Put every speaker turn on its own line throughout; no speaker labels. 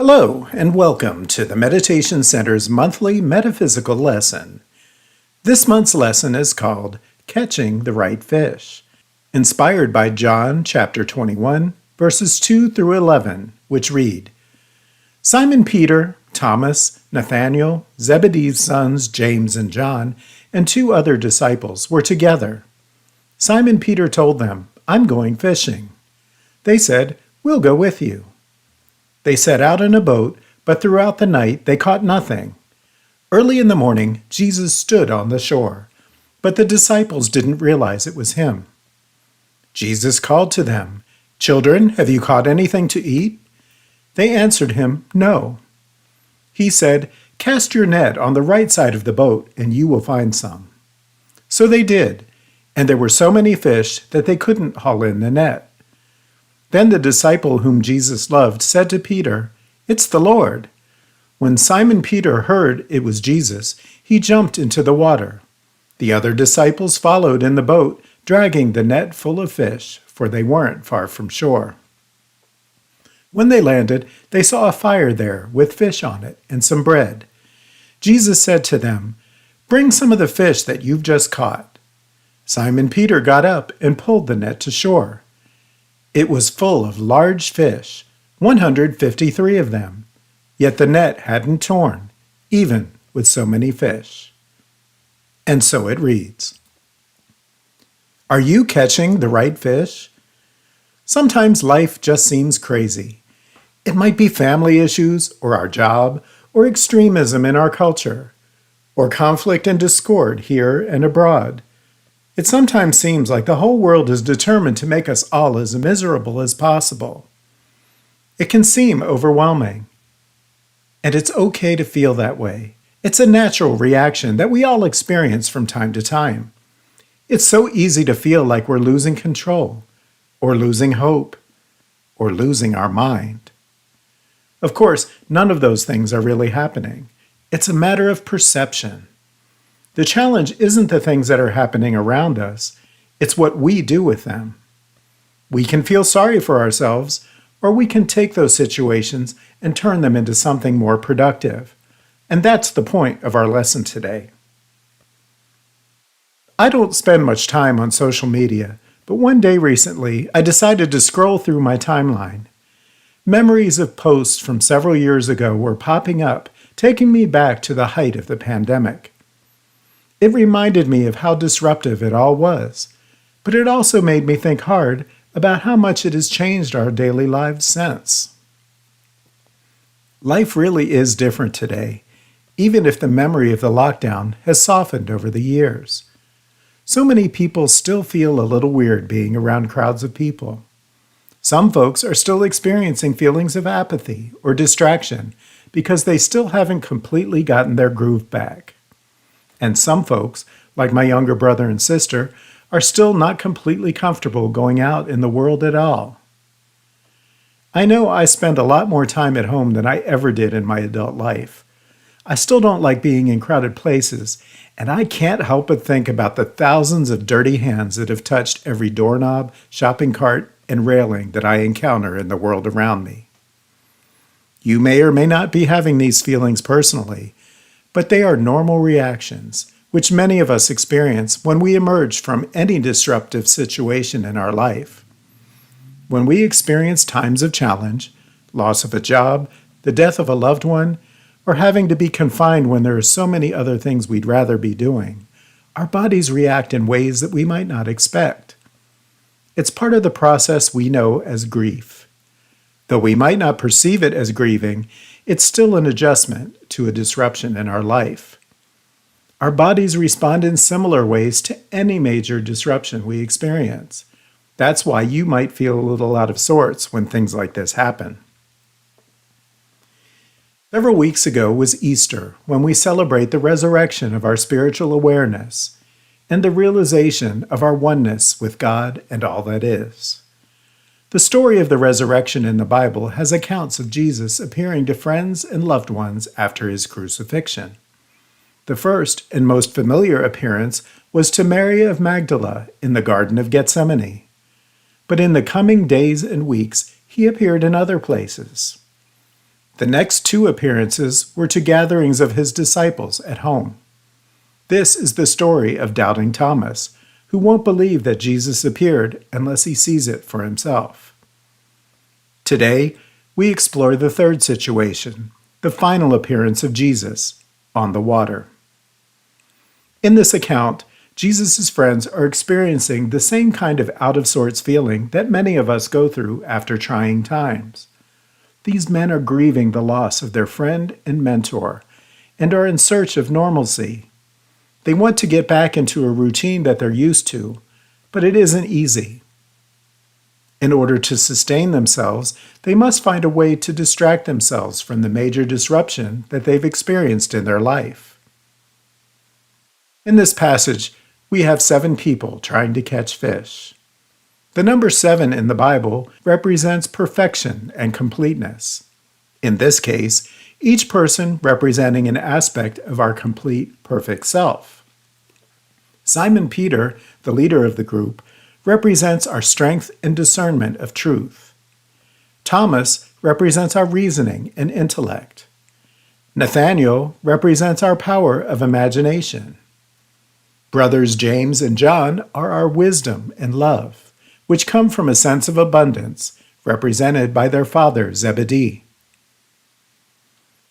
Hello, and welcome to the Meditation Center's monthly metaphysical lesson. This month's lesson is called Catching the Right Fish, inspired by John chapter 21, verses 2 through 11, which read, Simon Peter, Thomas, Nathanael, Zebedee's sons James and John, and two other disciples were together. Simon Peter told them, "I'm going fishing." They said, "We'll go with you." They set out in a boat, but throughout the night they caught nothing. Early in the morning, Jesus stood on the shore, but the disciples didn't realize it was him. Jesus called to them, "Children, have you caught anything to eat?" They answered him, "No." He said, "Cast your net on the right side of the boat, and you will find some." So they did, and there were so many fish that they couldn't haul in the net. Then the disciple whom Jesus loved said to Peter, "It's the Lord." When Simon Peter heard it was Jesus, he jumped into the water. The other disciples followed in the boat, dragging the net full of fish, for they weren't far from shore. When they landed, they saw a fire there with fish on it and some bread. Jesus said to them, "Bring some of the fish that you've just caught." Simon Peter got up and pulled the net to shore. It was full of large fish, 153 of them, yet the net hadn't torn, even with so many fish. And so it reads. Are you catching the right fish? Sometimes life just seems crazy. It might be family issues, or our job, or extremism in our culture, or conflict and discord here and abroad. It sometimes seems like the whole world is determined to make us all as miserable as possible. It can seem overwhelming. And it's okay to feel that way. It's a natural reaction that we all experience from time to time. It's so easy to feel like we're losing control, or losing hope, or losing our mind. Of course, none of those things are really happening. It's a matter of perception. The challenge isn't the things that are happening around us, it's what we do with them. We can feel sorry for ourselves, or we can take those situations and turn them into something more productive. And that's the point of our lesson today. I don't spend much time on social media, but one day recently I decided to scroll through my timeline. Memories of posts from several years ago were popping up, taking me back to the height of the pandemic. It reminded me of how disruptive it all was, but it also made me think hard about how much it has changed our daily lives since. Life really is different today, even if the memory of the lockdown has softened over the years. So many people still feel a little weird being around crowds of people. Some folks are still experiencing feelings of apathy or distraction because they still haven't completely gotten their groove back. And some folks, like my younger brother and sister, are still not completely comfortable going out in the world at all. I know I spend a lot more time at home than I ever did in my adult life. I still don't like being in crowded places, and I can't help but think about the thousands of dirty hands that have touched every doorknob, shopping cart, and railing that I encounter in the world around me. You may or may not be having these feelings personally, but they are normal reactions, which many of us experience when we emerge from any disruptive situation in our life. When we experience times of challenge, loss of a job, the death of a loved one, or having to be confined when there are so many other things we'd rather be doing, our bodies react in ways that we might not expect. It's part of the process we know as grief. Though we might not perceive it as grieving, it's still an adjustment to a disruption in our life. Our bodies respond in similar ways to any major disruption we experience. That's why you might feel a little out of sorts when things like this happen. Several weeks ago was Easter, when we celebrate the resurrection of our spiritual awareness and the realization of our oneness with God and all that is. The story of the resurrection in the Bible has accounts of Jesus appearing to friends and loved ones after his crucifixion. The first and most familiar appearance was to Mary of Magdala in the Garden of Gethsemane. But in the coming days and weeks, he appeared in other places. The next two appearances were to gatherings of his disciples at home. This is the story of doubting Thomas, who won't believe that Jesus appeared unless he sees it for himself. Today, we explore the third situation, the final appearance of Jesus on the water. In this account, Jesus' friends are experiencing the same kind of out-of-sorts feeling that many of us go through after trying times. These men are grieving the loss of their friend and mentor and are in search of normalcy. They want to get back into a routine that they're used to, but it isn't easy. In order to sustain themselves, they must find a way to distract themselves from the major disruption that they've experienced in their life. In this passage, we have 7 people trying to catch fish. The number 7 in the Bible represents perfection and completeness. In this case, each person representing an aspect of our complete, perfect self. Simon Peter, the leader of the group, represents our strength and discernment of truth. Thomas represents our reasoning and intellect. Nathaniel represents our power of imagination. Brothers James and John are our wisdom and love, which come from a sense of abundance, represented by their father Zebedee.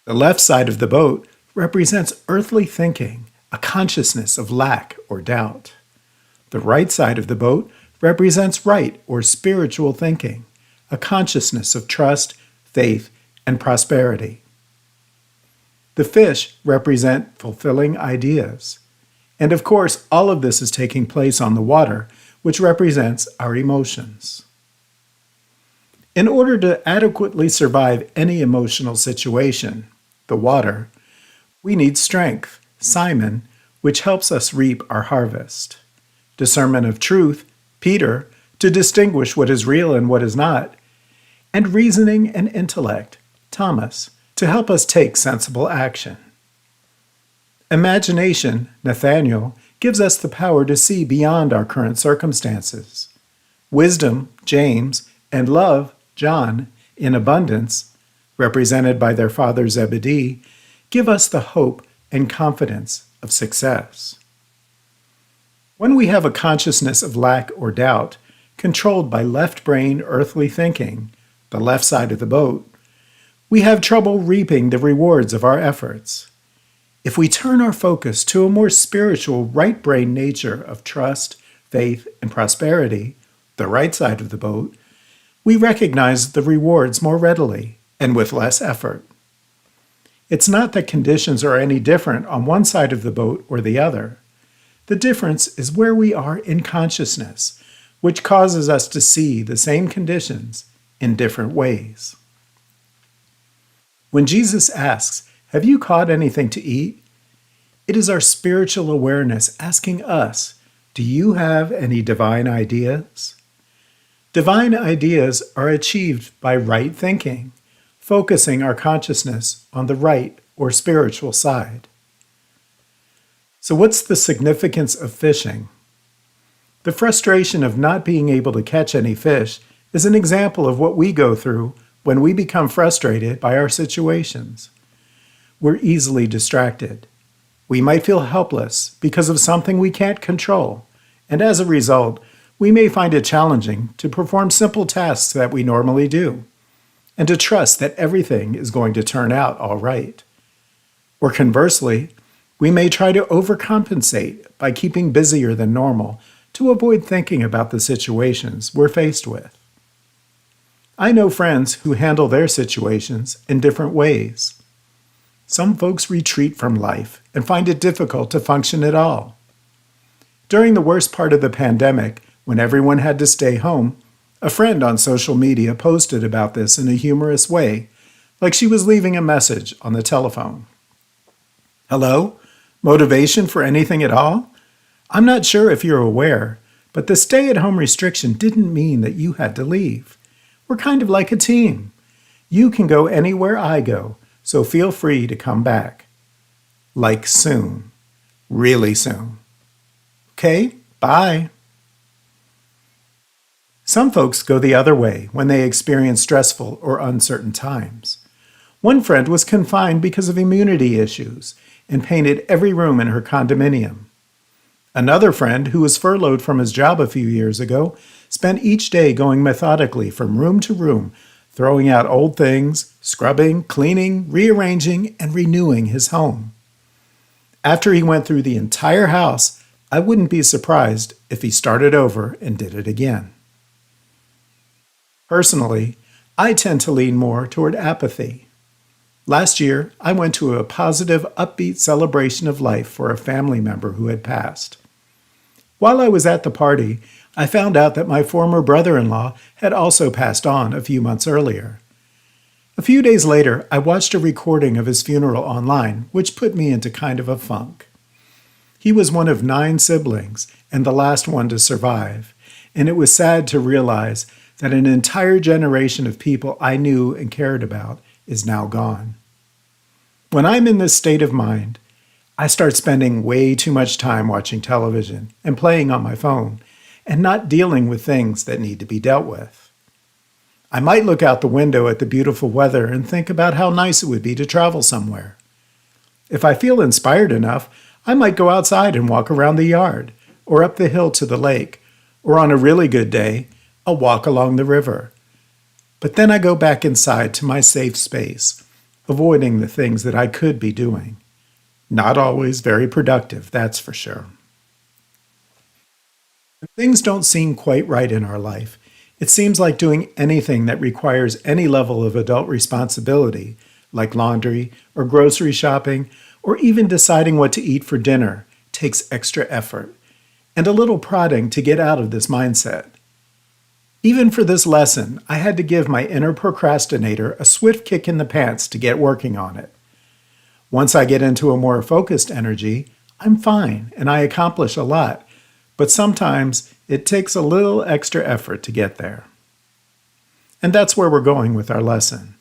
The left side of the boat represents earthly thinking, a consciousness of lack or doubt. The right side of the boat represents right or spiritual thinking, a consciousness of trust, faith, and prosperity. The fish represent fulfilling ideas. And of course, all of this is taking place on the water, which represents our emotions. In order to adequately survive any emotional situation, the water, we need strength, Simon, which helps us reap our harvest. Discernment of truth, Peter, to distinguish what is real and what is not. And reasoning and intellect, Thomas, to help us take sensible action. Imagination, Nathaniel, gives us the power to see beyond our current circumstances. Wisdom, James, and love, John, in abundance, represented by their father Zebedee, give us the hope and confidence of success. When we have a consciousness of lack or doubt, controlled by left brain earthly thinking, the left side of the boat, we have trouble reaping the rewards of our efforts. If we turn our focus to a more spiritual right brain nature of trust, faith, and prosperity, the right side of the boat, we recognize the rewards more readily and with less effort. It's not that conditions are any different on one side of the boat or the other. The difference is where we are in consciousness, which causes us to see the same conditions in different ways. When Jesus asks, "Have you caught anything to eat?" it is our spiritual awareness asking us, "Do you have any divine ideas?" Divine ideas are achieved by right thinking, focusing our consciousness on the right or spiritual side. So what's the significance of fishing? The frustration of not being able to catch any fish is an example of what we go through when we become frustrated by our situations. We're easily distracted. We might feel helpless because of something we can't control, and as a result, we may find it challenging to perform simple tasks that we normally do, and to trust that everything is going to turn out all right. Or conversely, we may try to overcompensate by keeping busier than normal to avoid thinking about the situations we're faced with. I know friends who handle their situations in different ways. Some folks retreat from life and find it difficult to function at all. During the worst part of the pandemic, when everyone had to stay home, a friend on social media posted about this in a humorous way, like she was leaving a message on the telephone. "Hello? Motivation for anything at all? I'm not sure if you're aware, but the stay-at-home restriction didn't mean that you had to leave. We're kind of like a team. You can go anywhere I go, so feel free to come back. Like soon. Really soon. Okay, bye." Some folks go the other way when they experience stressful or uncertain times. One friend was confined because of immunity issues and painted every room in her condominium. Another friend, who was furloughed from his job a few years ago, spent each day going methodically from room to room, throwing out old things, scrubbing, cleaning, rearranging, and renewing his home. After he went through the entire house, I wouldn't be surprised if he started over and did it again. Personally, I tend to lean more toward apathy. Last year, I went to a positive, upbeat celebration of life for a family member who had passed. While I was at the party, I found out that my former brother-in-law had also passed on a few months earlier. A few days later, I watched a recording of his funeral online, which put me into kind of a funk. He was one of 9 siblings and the last one to survive, and it was sad to realize that an entire generation of people I knew and cared about is now gone. When I'm in this state of mind, I start spending way too much time watching television and playing on my phone, and not dealing with things that need to be dealt with. I might look out the window at the beautiful weather and think about how nice it would be to travel somewhere. If I feel inspired enough, I might go outside and walk around the yard, or up the hill to the lake, or on a really good day, a walk along the river. But then I go back inside to my safe space, avoiding the things that I could be doing. Not always very productive, that's for sure. If things don't seem quite right in our life, it seems like doing anything that requires any level of adult responsibility, like laundry or grocery shopping, or even deciding what to eat for dinner, takes extra effort and a little prodding to get out of this mindset. Even for this lesson, I had to give my inner procrastinator a swift kick in the pants to get working on it. Once I get into a more focused energy, I'm fine and I accomplish a lot, but sometimes it takes a little extra effort to get there. And that's where we're going with our lesson.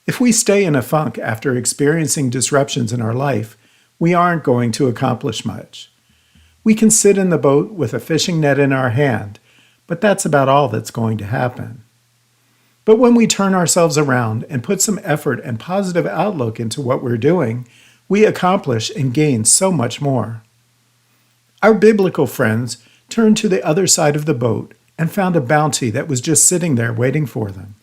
If we stay in a funk after experiencing disruptions in our life, we aren't going to accomplish much. We can sit in the boat with a fishing net in our hand, but that's about all that's going to happen. But when we turn ourselves around and put some effort and positive outlook into what we're doing, we accomplish and gain so much more. Our biblical friends turned to the other side of the boat and found a bounty that was just sitting there waiting for them.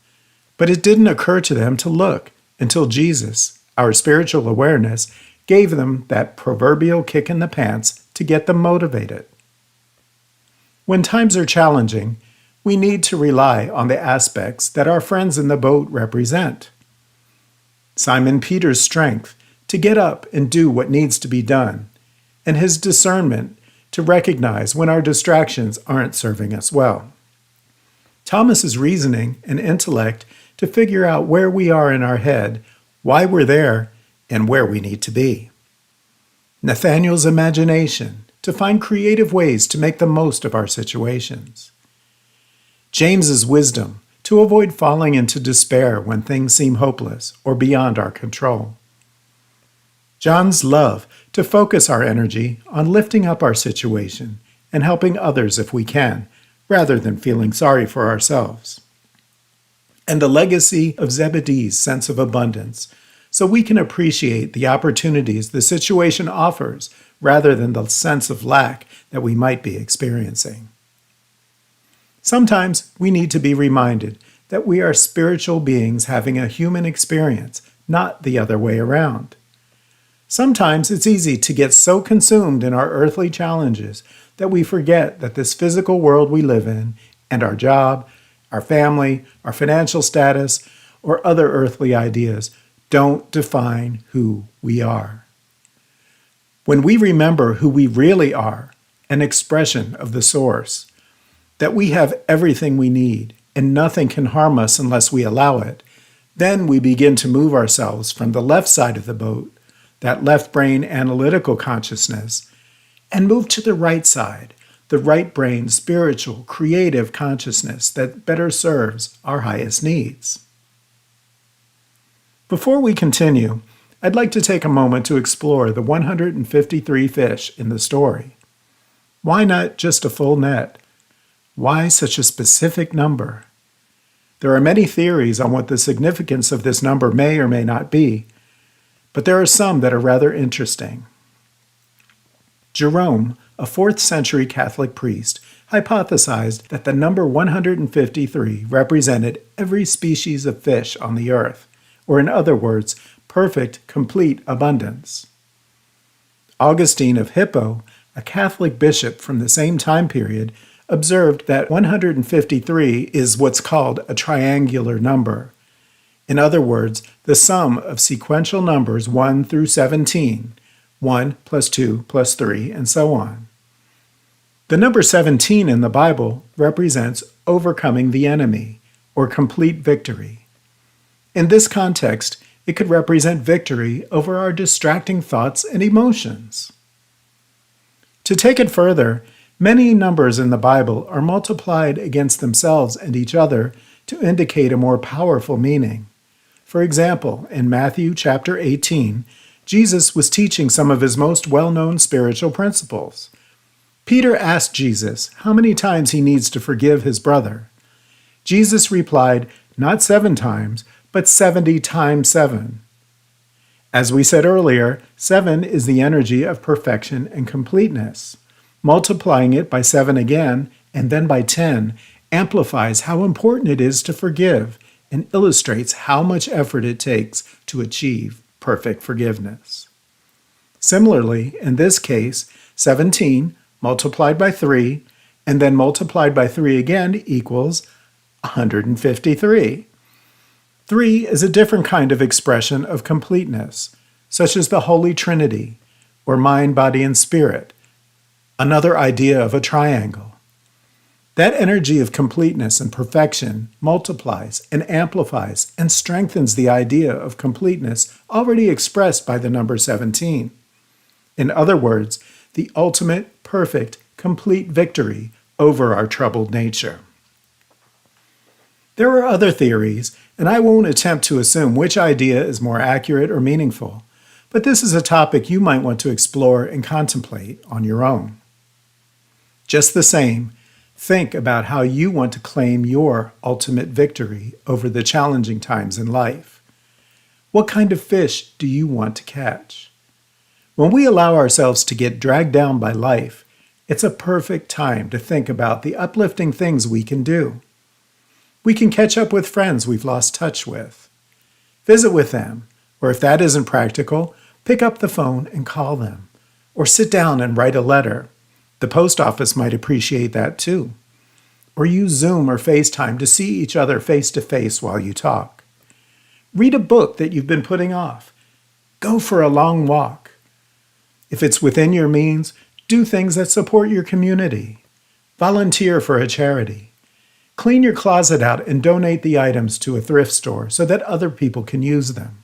But it didn't occur to them to look until Jesus, our spiritual awareness, gave them that proverbial kick in the pants to get them motivated. When times are challenging, we need to rely on the aspects that our friends in the boat represent. Simon Peter's strength to get up and do what needs to be done, and his discernment to recognize when our distractions aren't serving us well. Thomas's reasoning and intellect to figure out where we are in our head, why we're there, and where we need to be. Nathaniel's imagination to find creative ways to make the most of our situations. James's wisdom to avoid falling into despair when things seem hopeless or beyond our control. John's love to focus our energy on lifting up our situation and helping others if we can, rather than feeling sorry for ourselves. And the legacy of Zebedee's sense of abundance, so we can appreciate the opportunities the situation offers rather than the sense of lack that we might be experiencing. Sometimes we need to be reminded that we are spiritual beings having a human experience, not the other way around. Sometimes it's easy to get so consumed in our earthly challenges that we forget that this physical world we live in and our job, our family, our financial status, or other earthly ideas don't define who we are. When we remember who we really are, an expression of the source, that we have everything we need and nothing can harm us unless we allow it, then we begin to move ourselves from the left side of the boat, that left brain analytical consciousness, and move to the right side, the right brain spiritual creative consciousness that better serves our highest needs. Before we continue, I'd like to take a moment to explore the 153 fish in the story. Why not just a full net? Why such a specific number? There are many theories on what the significance of this number may or may not be, but there are some that are rather interesting. Jerome, a 4th century Catholic priest, hypothesized that the number 153 represented every species of fish on the earth, or in other words, perfect, complete abundance. Augustine of Hippo, a Catholic bishop from the same time period, observed that 153 is what's called a triangular number. In other words, the sum of sequential numbers 1 through 17, 1 plus 2 plus 3, and so on. The number 17 in the Bible represents overcoming the enemy, or complete victory. In this context, it could represent victory over our distracting thoughts and emotions. To take it further, many numbers in the Bible are multiplied against themselves and each other to indicate a more powerful meaning. For example, in Matthew chapter 18, Jesus was teaching some of his most well-known spiritual principles. Peter asked Jesus how many times he needs to forgive his brother. Jesus replied, not 7 times, but 70 times 7. As we said earlier, 7 is the energy of perfection and completeness. Multiplying it by 7 again, and then by 10, amplifies how important it is to forgive and illustrates how much effort it takes to achieve perfect forgiveness. Similarly, in this case, 17 multiplied by 3 and then multiplied by 3 again equals 153. 3 is a different kind of expression of completeness, such as the Holy Trinity, or mind, body, and spirit, another idea of a triangle. That energy of completeness and perfection multiplies and amplifies and strengthens the idea of completeness already expressed by the number 17. In other words, the ultimate, perfect, complete victory over our troubled nature. There are other theories, and I won't attempt to assume which idea is more accurate or meaningful, but this is a topic you might want to explore and contemplate on your own. Just the same, think about how you want to claim your ultimate victory over the challenging times in life. What kind of fish do you want to catch? When we allow ourselves to get dragged down by life, it's a perfect time to think about the uplifting things we can do. We can catch up with friends we've lost touch with. Visit with them, or if that isn't practical, pick up the phone and call them, or sit down and write a letter. The post office might appreciate that too. Or use Zoom or FaceTime to see each other face to face while you talk. Read a book that you've been putting off. Go for a long walk. If it's within your means, do things that support your community. Volunteer for a charity. Clean your closet out and donate the items to a thrift store so that other people can use them.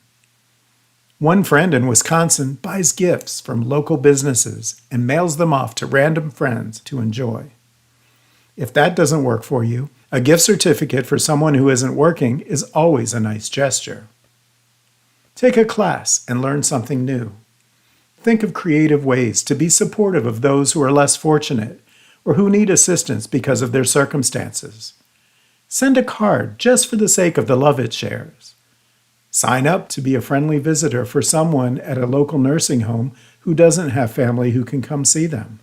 One friend in Wisconsin buys gifts from local businesses and mails them off to random friends to enjoy. If that doesn't work for you, a gift certificate for someone who isn't working is always a nice gesture. Take a class and learn something new. Think of creative ways to be supportive of those who are less fortunate or who need assistance because of their circumstances. Send a card just for the sake of the love it shares. Sign up to be a friendly visitor for someone at a local nursing home who doesn't have family who can come see them.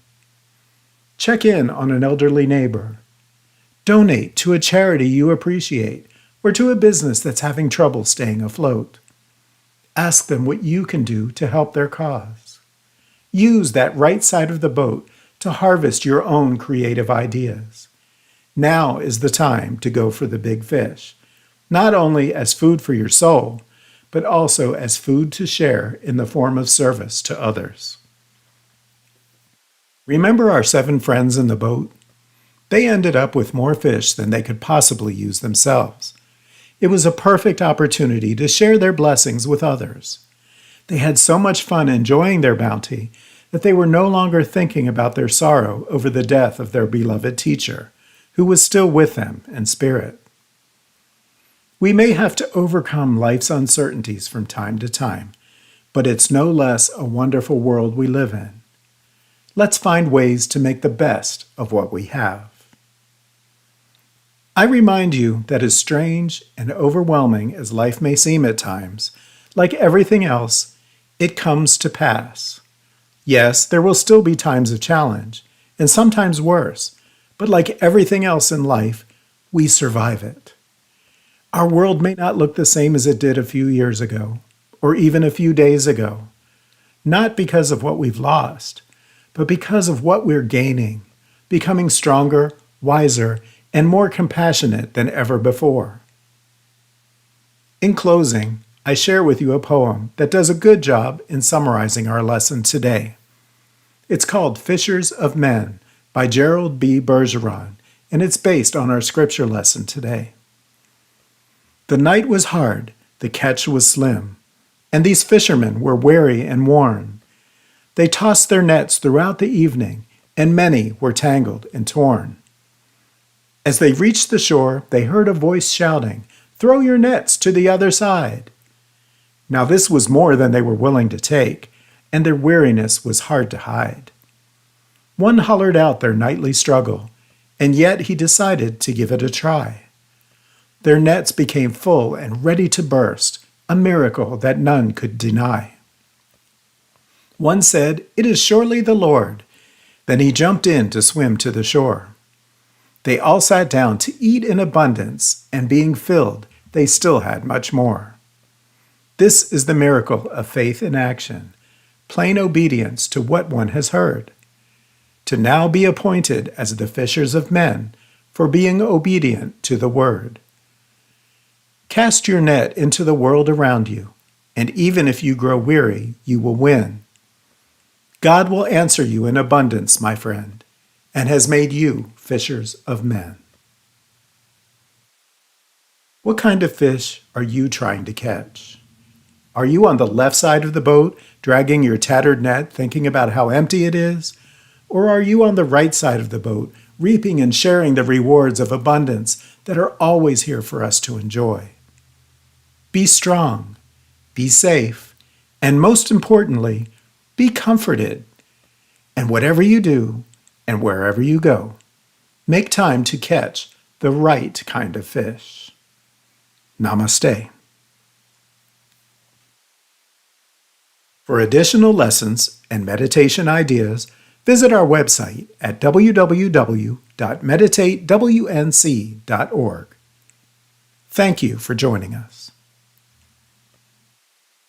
Check in on an elderly neighbor. Donate to a charity you appreciate or to a business that's having trouble staying afloat. Ask them what you can do to help their cause. Use that right side of the boat to harvest your own creative ideas. Now is the time to go for the big fish, not only as food for your soul, but also as food to share in the form of service to others. Remember our 7 friends in the boat? They ended up with more fish than they could possibly use themselves. It was a perfect opportunity to share their blessings with others. They had so much fun enjoying their bounty that they were no longer thinking about their sorrow over the death of their beloved teacher, who was still with them in spirit. We may have to overcome life's uncertainties from time to time, but it's no less a wonderful world we live in. Let's find ways to make the best of what we have. I remind you that as strange and overwhelming as life may seem at times, like everything else, it comes to pass. Yes, there will still be times of challenge, and sometimes worse, but like everything else in life, we survive it. Our world may not look the same as it did a few years ago, or even a few days ago, not because of what we've lost, but because of what we're gaining, becoming stronger, wiser, and more compassionate than ever before. In closing, I share with you a poem that does a good job in summarizing our lesson today. It's called Fishers of Men by Gerald B. Bergeron, and it's based on our scripture lesson today. The night was hard, the catch was slim, and these fishermen were weary and worn. They tossed their nets throughout the evening, and many were tangled and torn. As they reached the shore, they heard a voice shouting, "Throw your nets to the other side." Now this was more than they were willing to take, and their weariness was hard to hide. One hollered out their nightly struggle, and yet he decided to give it a try. Their nets became full and ready to burst, a miracle that none could deny. One said, "It is surely the Lord." Then he jumped in to swim to the shore. They all sat down to eat in abundance, and being filled, they still had much more. This is the miracle of faith in action, plain obedience to what one has heard. To now be appointed as the fishers of men for being obedient to the word. Cast your net into the world around you, and even if you grow weary, you will win. God will answer you in abundance, my friend, and has made you fishers of men. What kind of fish are you trying to catch? Are you on the left side of the boat, dragging your tattered net, thinking about how empty it is? Or are you on the right side of the boat, reaping and sharing the rewards of abundance that are always here for us to enjoy? Be strong, be safe, and most importantly, be comforted. And whatever you do, and wherever you go, make time to catch the right kind of fish. Namaste. For additional lessons and meditation ideas, visit our website at www.meditatewnc.org. Thank you for joining us.